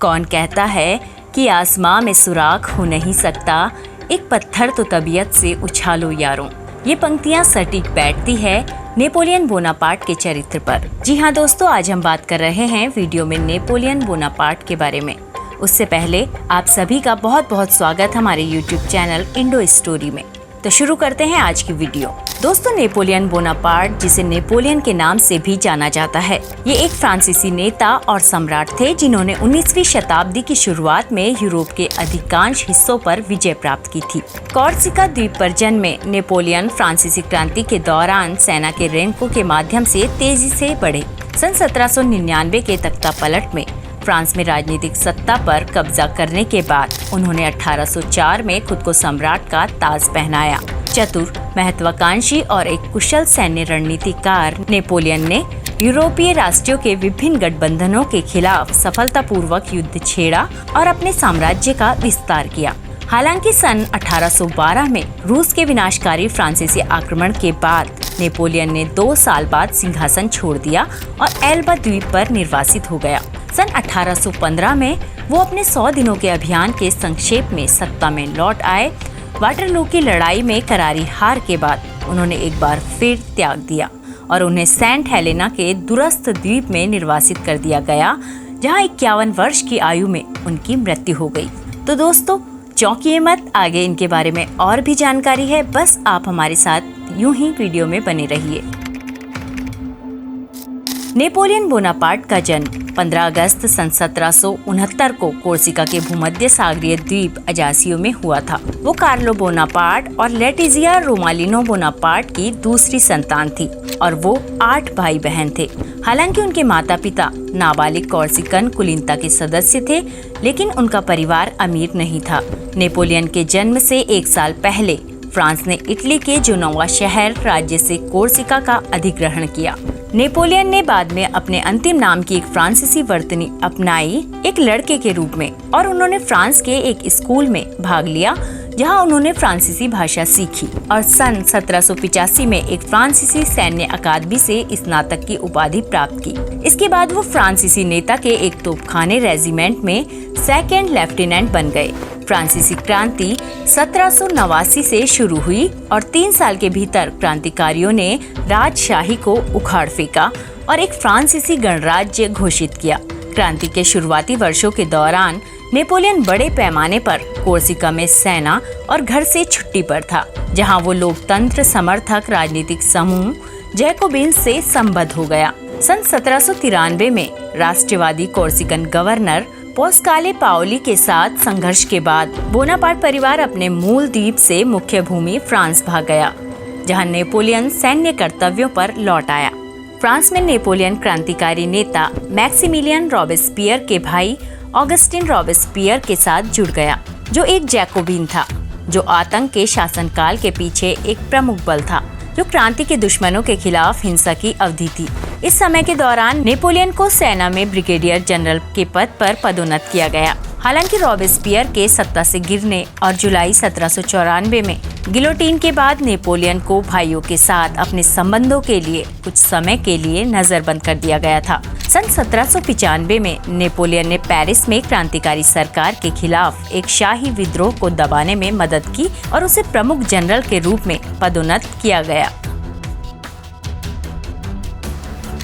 कौन कहता है कि आसमां में सुराख हो नहीं सकता, एक पत्थर तो तबीयत से उछालो यारों। ये पंक्तियां सटीक बैठती है नेपोलियन बोनापार्ट के चरित्र पर। जी हाँ दोस्तों, आज हम बात कर रहे हैं वीडियो में नेपोलियन बोनापार्ट के बारे में। उससे पहले आप सभी का बहुत बहुत स्वागत हमारे YouTube चैनल इंडो स्टोरी में। तो शुरू करते हैं आज की वीडियो। दोस्तों, नेपोलियन बोनापार्ट, जिसे नेपोलियन के नाम से भी जाना जाता है, ये एक फ्रांसीसी नेता और सम्राट थे जिन्होंने 19वीं शताब्दी की शुरुआत में यूरोप के अधिकांश हिस्सों पर विजय प्राप्त की थी। कॉर्सिका द्वीप पर जन्मे नेपोलियन फ्रांसीसी क्रांति के दौरान सेना के रैंकों के माध्यम से तेजी से बढ़े। सन 1799 के तख्तापलट में फ्रांस में राजनीतिक सत्ता पर कब्जा करने के बाद उन्होंने 1804 में खुद को सम्राट का ताज पहनाया। चतुर, महत्वाकांक्षी और एक कुशल सैन्य रणनीतिकार नेपोलियन ने यूरोपीय राष्ट्रों के विभिन्न गठबंधनों के खिलाफ सफलतापूर्वक युद्ध छेड़ा और अपने साम्राज्य का विस्तार किया। हालांकि सन 1812 में रूस के विनाशकारी फ्रांसीसी आक्रमण के बाद नेपोलियन ने 2 साल बाद सिंहासन छोड़ दिया और एल्बा द्वीप पर निर्वासित हो गया। सन 1815 में वो अपने 100 दिनों के अभियान के संक्षेप में सत्ता में लौट आए। वाटरलू की लड़ाई में करारी हार के बाद उन्होंने एक बार फिर त्याग दिया और उन्हें सेंट हेलेना के दूरस्थ द्वीप में निर्वासित कर दिया गया, जहां 51 वर्ष की आयु में उनकी मृत्यु हो गई। तो दोस्तों, चौंकिए मत, आगे इनके बारे में और भी जानकारी है, बस आप हमारे साथ यूं ही वीडियो में बने रहिए। नेपोलियन बोनापार्ट का जन्म 15 अगस्त सन 1769 को कोर्सिका के भूमध्य सागरीय द्वीप अजासियो में हुआ था। वो कार्लो बोनापार्ट और लेटिजिया रोमालिनो बोनापार्ट की दूसरी संतान थी और वो 8 भाई बहन थे। हालांकि उनके माता पिता नाबालिग कोर्सिकन कुलीनता के सदस्य थे, लेकिन उनका परिवार अमीर नहीं था। नेपोलियन के जन्म से 1 साल पहले फ्रांस ने इटली के जेनोवा शहर राज्य से कोर्सिका का अधिग्रहण किया। नेपोलियन ने बाद में अपने अंतिम नाम की एक फ्रांसीसी वर्तनी अपनाई, एक लड़के के रूप में, और उन्होंने फ्रांस के एक स्कूल में भाग लिया जहां उन्होंने फ्रांसीसी भाषा सीखी और सन 1785 में एक फ्रांसीसी सैन्य अकादमी से स्नातक की उपाधि प्राप्त की। इसके बाद वो फ्रांसीसी नेता के एक तोपखाने रेजिमेंट में 2nd लेफ्टिनेंट बन गए। फ्रांसीसी क्रांति 1789 से शुरू हुई और 3 साल के भीतर क्रांतिकारियों ने राजशाही को उखाड़ फेंका और एक फ्रांसीसी गणराज्य घोषित किया। क्रांति के शुरुआती वर्षों के दौरान नेपोलियन बड़े पैमाने पर कोर्सिका में सेना और घर से छुट्टी पर था, जहां वो लोकतंत्र समर्थक राजनीतिक समूह जैकोबिन से संबद्ध हो गया। सन 1793 में राष्ट्रवादी कोर्सिकन गवर्नर पोस्काले पाओली के साथ संघर्ष के बाद बोनापार्ट परिवार अपने मूल द्वीप से मुख्य भूमि फ्रांस भाग गया, जहां नेपोलियन सैन्य कर्तव्यों पर लौट आया। फ्रांस में नेपोलियन क्रांतिकारी नेता मैक्सिमिलियन रॉबेस्पियर के भाई ऑगस्टिन रॉबेस्पियर के साथ जुड़ गया, जो एक जैकोबिन था, जो आतंक के शासनकाल के पीछे एक प्रमुख बल था, जो क्रांति के दुश्मनों के खिलाफ हिंसा की अवधि थी। इस समय के दौरान नेपोलियन को सेना में ब्रिगेडियर जनरल के पद पर पदोन्नत किया गया। हालांकि रॉबेस्पियर के सत्ता से गिरने और जुलाई 1794 में गिलोटीन के बाद नेपोलियन को भाइयों के साथ अपने संबंधों के लिए कुछ समय के लिए नजरबंद कर दिया गया था। सन 1795 में नेपोलियन ने पेरिस में क्रांतिकारी सरकार के खिलाफ एक शाही विद्रोह को दबाने में मदद की और उसे प्रमुख जनरल के रूप में पदोन्नत किया गया।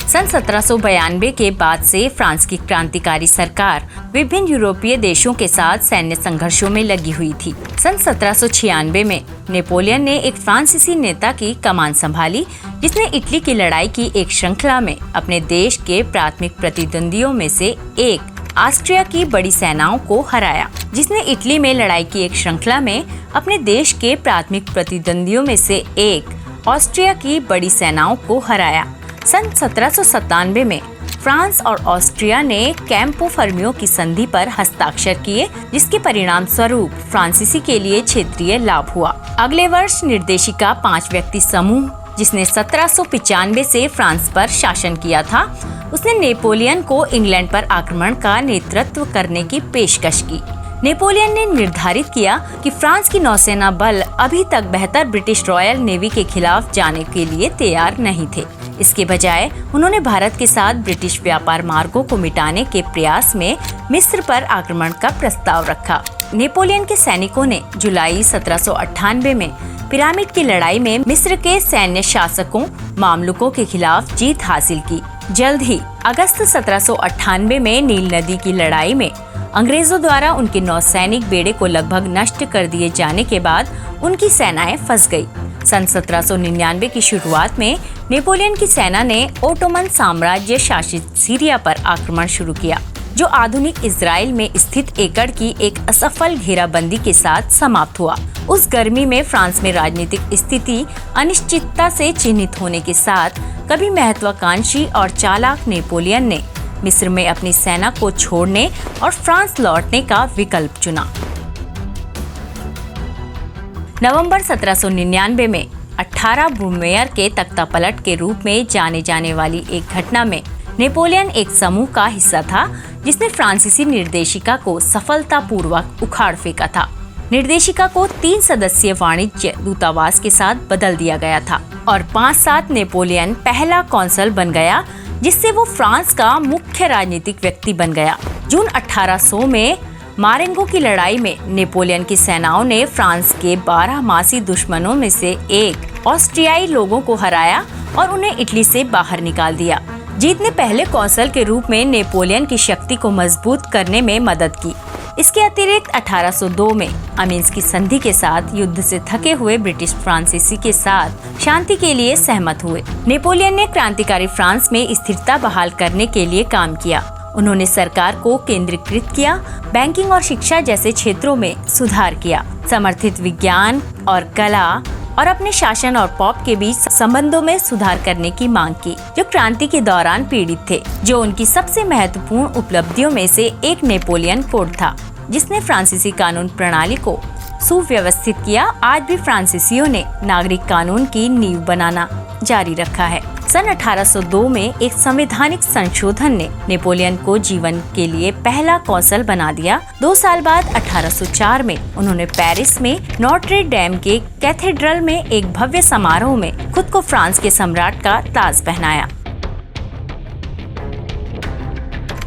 सन 1792 के बाद से फ्रांस की क्रांतिकारी सरकार विभिन्न यूरोपीय देशों के साथ सैन्य संघर्षों में लगी हुई थी। सन 1796 में नेपोलियन ने एक फ्रांसीसी नेता की कमान संभाली, जिसने इटली की लड़ाई की एक श्रृंखला में अपने देश के प्राथमिक प्रतिद्वंदियों में से एक ऑस्ट्रिया की बड़ी सेनाओं को हराया। जिसने इटली में लड़ाई की एक श्रृंखला में अपने देश के प्राथमिक प्रतिद्वंदियों में से एक ऑस्ट्रिया की बड़ी सेनाओं को हराया। सन 1797 में फ्रांस और ऑस्ट्रिया ने कैंपो फर्मियो की संधि पर हस्ताक्षर किए, जिसके परिणाम स्वरूप फ्रांसीसी के लिए क्षेत्रीय लाभ हुआ। अगले वर्ष निर्देशिका 5 व्यक्ति समूह, जिसने 1795 से फ्रांस पर शासन किया था, उसने नेपोलियन को इंग्लैंड पर आक्रमण का नेतृत्व करने की पेशकश की। नेपोलियन ने निर्धारित किया कि फ्रांस की नौसेना बल अभी तक बेहतर ब्रिटिश रॉयल नेवी के खिलाफ जाने के लिए तैयार नहीं थे। इसके बजाय उन्होंने भारत के साथ ब्रिटिश व्यापार मार्गों को मिटाने के प्रयास में मिस्र पर आक्रमण का प्रस्ताव रखा। नेपोलियन के सैनिकों ने जुलाई 1798 में पिरामिड की लड़ाई में मिस्र के सैन्य शासकों मामलुकों के खिलाफ जीत हासिल की। जल्द ही अगस्त 1798 में नील नदी की लड़ाई में अंग्रेजों द्वारा उनके नौसैनिक बेड़े को लगभग नष्ट कर दिए जाने के बाद उनकी सेनाएं फंस गई। सन 1799 की शुरुआत में नेपोलियन की सेना ने ओटोमन साम्राज्य शासित सीरिया पर आक्रमण शुरू किया, जो आधुनिक इजराइल में स्थित एकड़ की एक असफल घेराबंदी के साथ समाप्त हुआ। उस गर्मी में फ्रांस में राजनीतिक स्थिति अनिश्चितता से चिन्हित होने के साथ कभी महत्वाकांक्षी और चालाक नेपोलियन ने मिस्र में अपनी सेना को छोड़ने और फ्रांस लौटने का विकल्प चुना। नवंबर 1799 में 18 ब्रूमेयर के तख्तापलट के रूप में जाने जाने वाली एक घटना में नेपोलियन एक समूह का हिस्सा था जिसने फ्रांसीसी निर्देशिका को सफलतापूर्वक उखाड़ फेंका था। निर्देशिका को 3 सदस्यीय वाणिज्य दूतावास के साथ बदल दिया गया था और 5 साल नेपोलियन पहला कौंसल बन गया, जिससे वो फ्रांस का मुख्य राजनीतिक व्यक्ति बन गया। जून 1800 में मारेंगो की लड़ाई में नेपोलियन की सेनाओं ने फ्रांस के 12 मासी दुश्मनों में से एक ऑस्ट्रियाई लोगों को हराया और उन्हें इटली से बाहर निकाल दिया। जीत ने पहले कौंसल के रूप में नेपोलियन की शक्ति को मजबूत करने में मदद की। इसके अतिरिक्त 1802 में अमीन्स की संधि के साथ युद्ध से थके हुए ब्रिटिश फ्रांसीसी के साथ शांति के लिए सहमत हुए। नेपोलियन ने क्रांतिकारी फ्रांस में स्थिरता बहाल करने के लिए काम किया। उन्होंने सरकार को केंद्रीकृत किया, बैंकिंग और शिक्षा जैसे क्षेत्रों में सुधार किया, समर्थित विज्ञान और कला और अपने शासन और पॉप के बीच संबंधों में सुधार करने की मांग की, जो क्रांति के दौरान पीड़ित थे। जो उनकी सबसे महत्वपूर्ण उपलब्धियों में से एक नेपोलियन कोड था, जिसने फ्रांसीसी कानून प्रणाली को सुव्यवस्थित किया। आज भी फ्रांसीसियों ने नागरिक कानून की नींव बनाना जारी रखा है। सन 1802 में एक संवैधानिक संशोधन ने नेपोलियन को जीवन के लिए पहला कौंसल बना दिया। 2 साल बाद 1804 में उन्होंने पेरिस में नोट्रे डेम के कैथेड्रल में एक भव्य समारोह में खुद को फ्रांस के सम्राट का ताज पहनाया।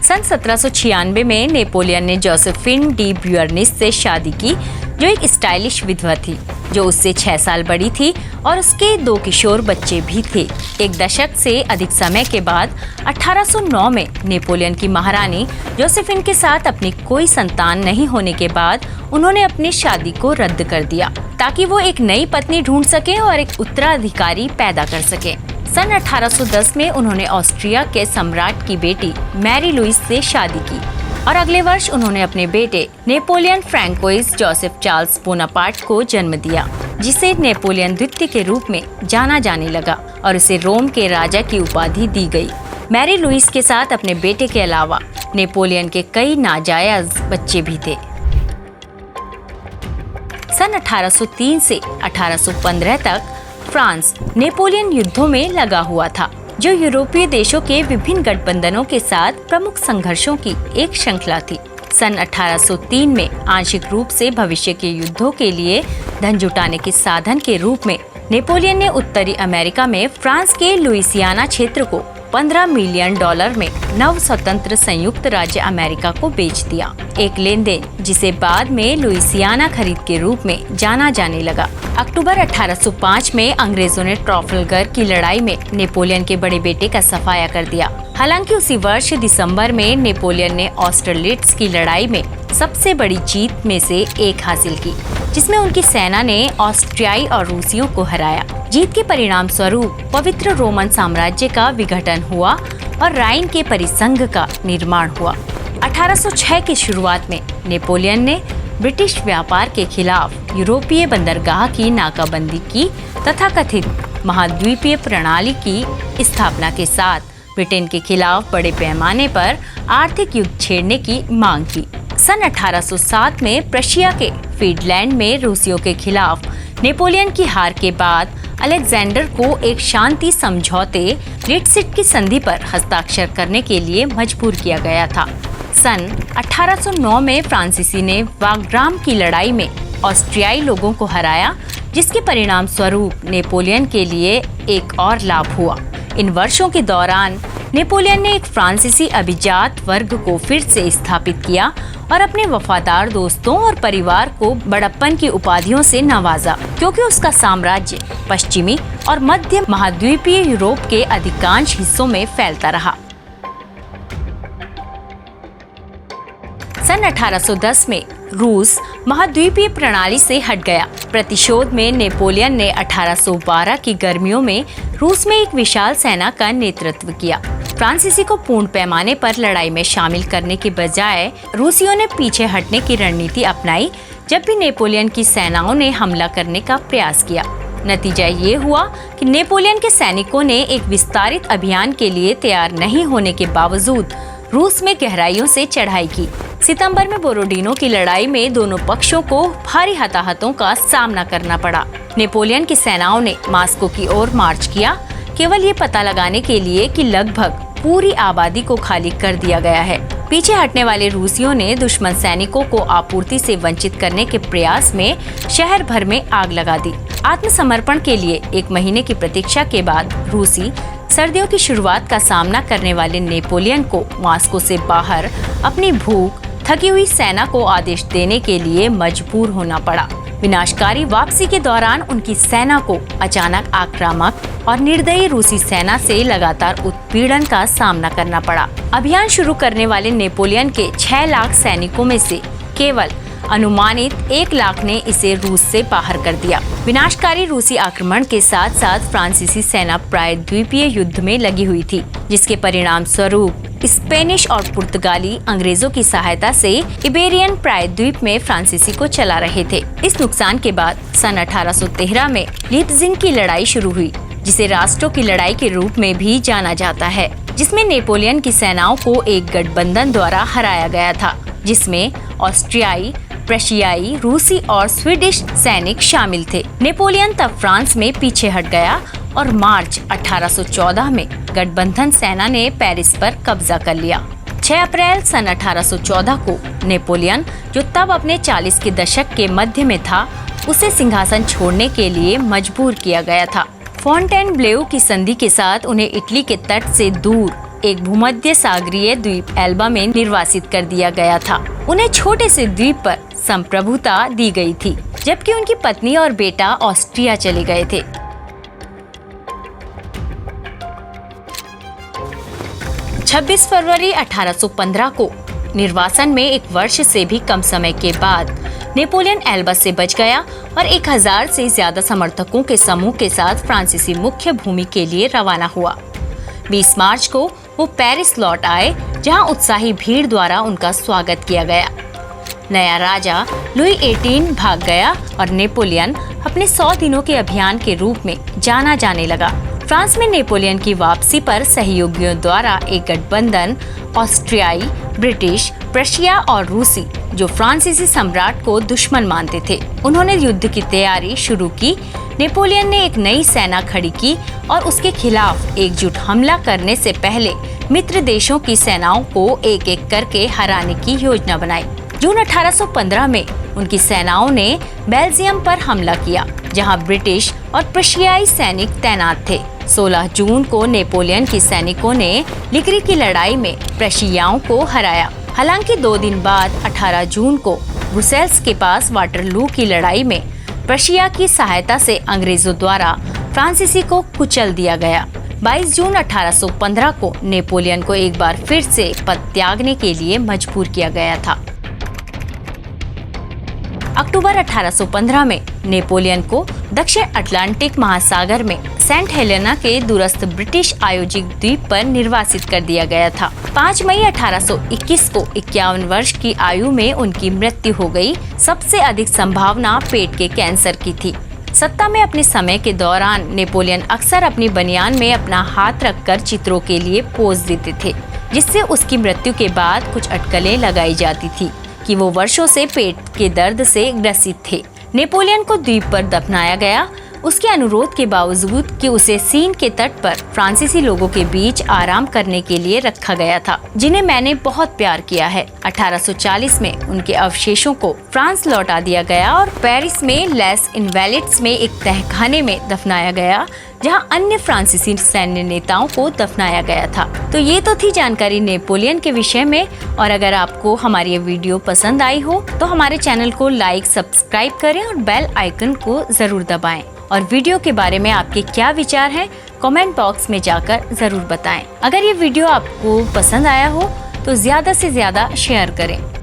सन 1796 में नेपोलियन ने जोसेफिन डी ब्यूर्निस से शादी की, जो एक स्टाइलिश विधवा थी जो उससे 6 साल बड़ी थी और उसके 2 किशोर बच्चे भी थे। एक दशक से अधिक समय के बाद 1809 में नेपोलियन की महारानी जोसेफिन के साथ अपनी कोई संतान नहीं होने के बाद उन्होंने अपनी शादी को रद्द कर दिया ताकि वो एक नई पत्नी ढूंढ सके और एक उत्तराधिकारी पैदा कर सके। सन 1810 में उन्होंने ऑस्ट्रिया के सम्राट की बेटी मैरी लुइस से शादी की और अगले वर्ष उन्होंने अपने बेटे Napoleon François Joseph Charles Bonaparte को जन्म दिया, जिसे नेपोलियन द्वितीय के रूप में जाना जाने लगा और उसे रोम के राजा की उपाधि दी गई। मैरी लुइस के साथ अपने बेटे के अलावा नेपोलियन के कई नाजायज बच्चे भी थे। सन 1803 से 1815 तक फ्रांस नेपोलियन युद्धों में लगा हुआ था, जो यूरोपीय देशों के विभिन्न गठबंधनों के साथ प्रमुख संघर्षों की एक श्रृंखला थी। सन 1803 में आंशिक रूप से भविष्य के युद्धों के लिए धन जुटाने के साधन के रूप में नेपोलियन ने उत्तरी अमेरिका में फ्रांस के लुइसियाना क्षेत्र को $15 मिलियन में नव स्वतंत्र संयुक्त राज्य अमेरिका को बेच दिया। एक लेनदेन जिसे बाद में लुइसियाना खरीद के रूप में जाना जाने लगा। अक्टूबर 1805 में अंग्रेजों ने ट्राफल्गर की लड़ाई में नेपोलियन के बड़े बेटे का सफाया कर दिया। हालांकि उसी वर्ष दिसंबर में नेपोलियन ने ऑस्टरलिट्ज की लड़ाई में सबसे बड़ी जीत में से एक हासिल की, जिसमें उनकी सेना ने ऑस्ट्रियाई और रूसियों को हराया। जीत के परिणाम स्वरूप पवित्र रोमन साम्राज्य का विघटन हुआ और राइन के परिसंघ का निर्माण हुआ। 1806 की शुरुआत में नेपोलियन ने ब्रिटिश व्यापार के खिलाफ यूरोपीय बंदरगाह की नाकाबंदी की तथा कथित महाद्वीपीय प्रणाली की स्थापना के साथ ब्रिटेन के खिलाफ बड़े पैमाने पर आर्थिक युद्ध छेड़ने की मांग की। सन 1807 में प्रशिया के फ्रीडलैंड में रूसियों के खिलाफ नेपोलियन की हार के बाद अलेक्जेंडर को एक शांति समझौते लिटसिट की संधि पर हस्ताक्षर करने के लिए मजबूर किया गया था। सन 1809 में फ्रांसीसी ने वाग्राम की लड़ाई में ऑस्ट्रियाई लोगों को हराया, जिसके परिणाम स्वरूप नेपोलियन के लिए एक और लाभ हुआ। इन वर्षों के दौरान नेपोलियन ने एक फ्रांसीसी अभिजात वर्ग को फिर से स्थापित किया और अपने वफादार दोस्तों और परिवार को बड़प्पन की उपाधियों से नवाजा, क्योंकि उसका साम्राज्य पश्चिमी और मध्य महाद्वीपीय यूरोप के अधिकांश हिस्सों में फैलता रहा। सन 1810 में रूस महाद्वीपीय प्रणाली से हट गया। प्रतिशोध में नेपोलियन ने 1812 की गर्मियों में रूस में एक विशाल सेना का नेतृत्व किया। फ्रांसीसी को पूर्ण पैमाने पर लड़ाई में शामिल करने के बजाय रूसियों ने पीछे हटने की रणनीति अपनाई जब भी नेपोलियन की सेनाओं ने हमला करने का प्रयास किया। नतीजा ये हुआ कि नेपोलियन के सैनिकों ने एक विस्तारित अभियान के लिए तैयार नहीं होने के बावजूद रूस में गहराइयों से चढ़ाई की। सितंबर में बोरोडिनो की लड़ाई में दोनों पक्षों को भारी हताहतों का सामना करना पड़ा। नेपोलियन की सेनाओं ने मास्को की ओर मार्च किया, केवल ये पता लगाने के लिए कि लगभग पूरी आबादी को खाली कर दिया गया है। पीछे हटने वाले रूसियों ने दुश्मन सैनिकों को आपूर्ति से वंचित करने के प्रयास में शहर भर में आग लगा दी। आत्मसमर्पण के लिए 1 महीने की प्रतीक्षा के बाद रूसी सर्दियों की शुरुआत का सामना करने वाले नेपोलियन को मास्को से बाहर अपनी भूख थकी हुई सेना को आदेश देने के लिए मजबूर होना पड़ा। विनाशकारी वापसी के दौरान उनकी सेना को अचानक आक्रामक और निर्दयी रूसी सेना से लगातार उत्पीड़न का सामना करना पड़ा। अभियान शुरू करने वाले नेपोलियन के 6 लाख सैनिकों में से केवल अनुमानित 1 लाख ने इसे रूस से बाहर कर दिया। विनाशकारी रूसी आक्रमण के साथ साथ फ्रांसीसी सेना प्रायद्वीपीय युद्ध में लगी हुई थी, जिसके परिणाम स्वरूप स्पेनिश और पुर्तगाली अंग्रेजों की सहायता से इबेरियन प्रायद्वीप में फ्रांसीसी को चला रहे थे। इस नुकसान के बाद सन 1813 में लीपजिग की लड़ाई शुरू हुई, जिसे राष्ट्रों की लड़ाई के रूप में भी जाना जाता है, जिसमें नेपोलियन की सेनाओं को एक गठबंधन द्वारा हराया गया था, जिसमें ऑस्ट्रियाई, प्रशियाई, रूसी और स्वीडिश सैनिक शामिल थे। नेपोलियन तब फ्रांस में पीछे हट गया और मार्च 1814 में गठबंधन सेना ने पेरिस पर कब्जा कर लिया। 6 अप्रैल सन 1814 को नेपोलियन, जो तब अपने 40 के दशक के मध्य में था, उसे सिंहासन छोड़ने के लिए मजबूर किया गया था। फोंटेनब्लेउ की संधि के साथ उन्हें इटली के तट से दूर एक भूमध्य सागरीय द्वीप एल्बा में निर्वासित कर दिया गया था। उन्हें छोटे से द्वीप पर संप्रभुता दी गई थी, जबकि उनकी पत्नी और बेटा ऑस्ट्रिया चले गए थे। 26 फरवरी 1815 को निर्वासन में 1 वर्ष से भी कम समय के बाद नेपोलियन एल्बा से बच गया और 1000 से ज्यादा समर्थकों के समूह के साथ फ्रांसीसी मुख्य भूमि के लिए रवाना हुआ। 20 मार्च को वो पेरिस लौट आए, जहां उत्साही भीड़ द्वारा उनका स्वागत किया गया। नया राजा लुई 18 भाग गया और नेपोलियन अपने 100 दिनों के अभियान के रूप में जाना जाने लगा। फ्रांस में नेपोलियन की वापसी पर सहयोगियों द्वारा एक गठबंधन ऑस्ट्रियाई, ब्रिटिश, प्रशिया और रूसी, जो फ्रांसीसी सम्राट को दुश्मन मानते थे, उन्होंने युद्ध की तैयारी शुरू की। नेपोलियन ने एक नई सेना खड़ी की और उसके खिलाफ एकजुट हमला करने से पहले मित्र देशों की सेनाओं को एक एक करके हराने की योजना बनाई। जून 1815 में उनकी सेनाओं ने बेल्जियम पर हमला किया, जहां ब्रिटिश और प्रशियाई सैनिक तैनात थे। 16 जून को नेपोलियन की सैनिकों ने लिगरी की लड़ाई में प्रशियाओं को हराया। हालांकि 2 दिन बाद 18 जून को ब्रुसेल्स के पास वाटरलू की लड़ाई में प्रशिया की सहायता से अंग्रेजों द्वारा फ्रांसीसी को कुचल दिया गया। 22 जून 1815 को नेपोलियन को एक बार फिर से पद त्यागने के लिए मजबूर किया गया था। अक्टूबर 1815 में नेपोलियन को दक्षिण अटलांटिक महासागर में सेंट हेलेना के दूरस्थ ब्रिटिश आयोजित द्वीप पर निर्वासित कर दिया गया था। 5 मई 1821 को 51 वर्ष की आयु में उनकी मृत्यु हो गई। सबसे अधिक संभावना पेट के कैंसर की थी। सत्ता में अपने समय के दौरान नेपोलियन अक्सर अपनी बनियान में अपना हाथ रखकर चित्रों के लिए पोज देते थे, जिससे उसकी मृत्यु के बाद कुछ अटकलें लगाई जाती थी कि वो वर्षों से पेट के दर्द से ग्रसित थे। नेपोलियन को द्वीप पर दफनाया गया उसके अनुरोध के बावजूद कि उसे सीन के तट पर फ्रांसीसी लोगों के बीच आराम करने के लिए रखा गया था, जिन्हें मैंने बहुत प्यार किया है। 1840 में उनके अवशेषों को फ्रांस लौटा दिया गया और पेरिस में लेस इनवैलिड्स में एक तहखाने में दफनाया गया, जहां अन्य फ्रांसीसी सैन्य नेताओं को दफनाया गया था। तो ये तो थी जानकारी नेपोलियन के विषय में। और अगर आपको हमारी ये वीडियो पसंद आई हो तो हमारे चैनल को लाइक, सब्सक्राइब करें और बेल आइकन को जरूर दबाएं। और वीडियो के बारे में आपके क्या विचार हैं, कमेंट बॉक्स में जाकर जरूर बताएं। अगर ये वीडियो आपको पसंद आया हो तो ज्यादा से ज्यादा शेयर करें।